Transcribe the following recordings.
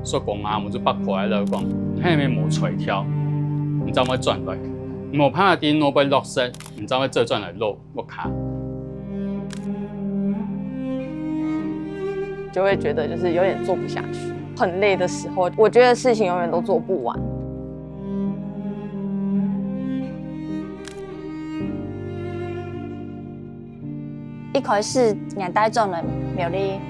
说公啊，我就把破来了讲，迄面无垂条，你知道要转来，无怕下啲诺贝落色，你知道要这转来落我卡。就会觉得就是有点做不下去，很累的时候，我觉得事情永远都做不完。一开始俺带转来庙里，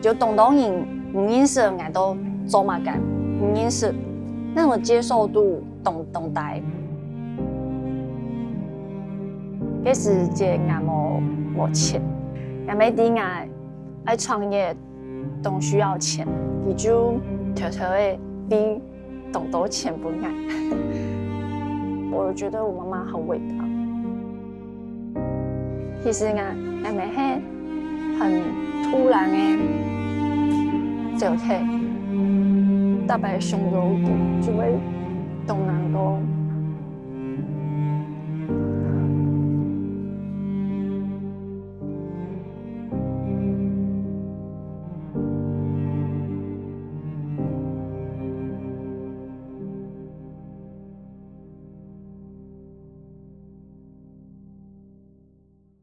就东东人唔认识，俺都做嘛干唔认识，那种接受度东带。嗰時即俺冇錢，俺每啲俺愛創業都需要錢，你就偷偷的逼懂多錢不愛。我覺得我媽媽很偉大。其實俺咪係很突然的就係特別胸有啲，就會東南個。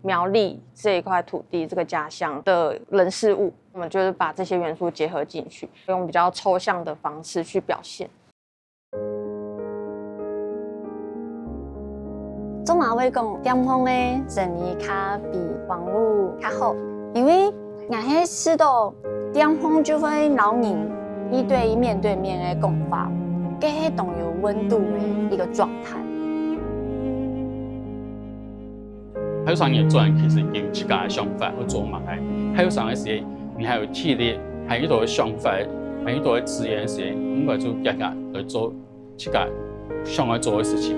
苗栗这一块土地，这个家乡的人事物，我们就是把这些元素结合进去，用比较抽象的方式去表现。总嘛会讲点方的生意卡比网络卡好，因为俺迄知道点方就会老人一对一面对面的讲法，给迄种有温度的一个状态。还有商业做人其实有自家的想法去做嘛的，还有上的时候，你还有体力，还有一多想法，还有一多资源时，我们就大家来做自家想要做的事情。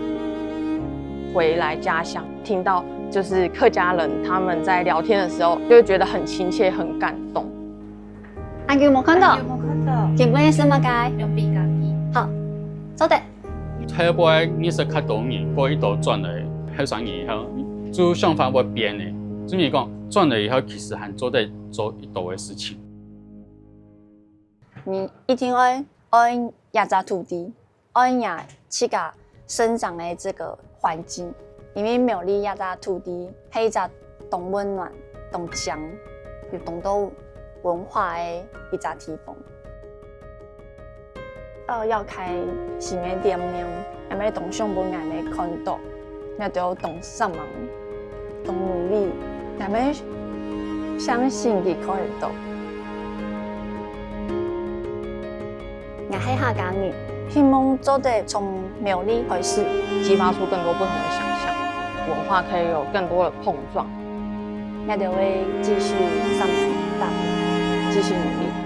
回来家乡，听到就是客家人他们在聊天的时候，就会觉得很亲切、很感動。阿舅冇看到，有冇看到？見過什麼街？有比咖啡。好，走的。还有不爱你是较多年过一道转来，还有商业以后，就想法会变的。所以讲转来以后，其实还做在做一道的事情。你一定爱亚扎土地，爱亚自家生长的这个环境，因为苗栗亚扎土地係一個懂溫暖、懂講，又懂到文化的一個地方。要開新的店面，我們懂上本我們看到，我都要懂上網、懂努力，我們相信佢可以到。我係客家人，希望做得從苗栗開始，激發出更多不同的想象，文化可以有更多的碰撞。我就會繼續上網打拼，繼續努力。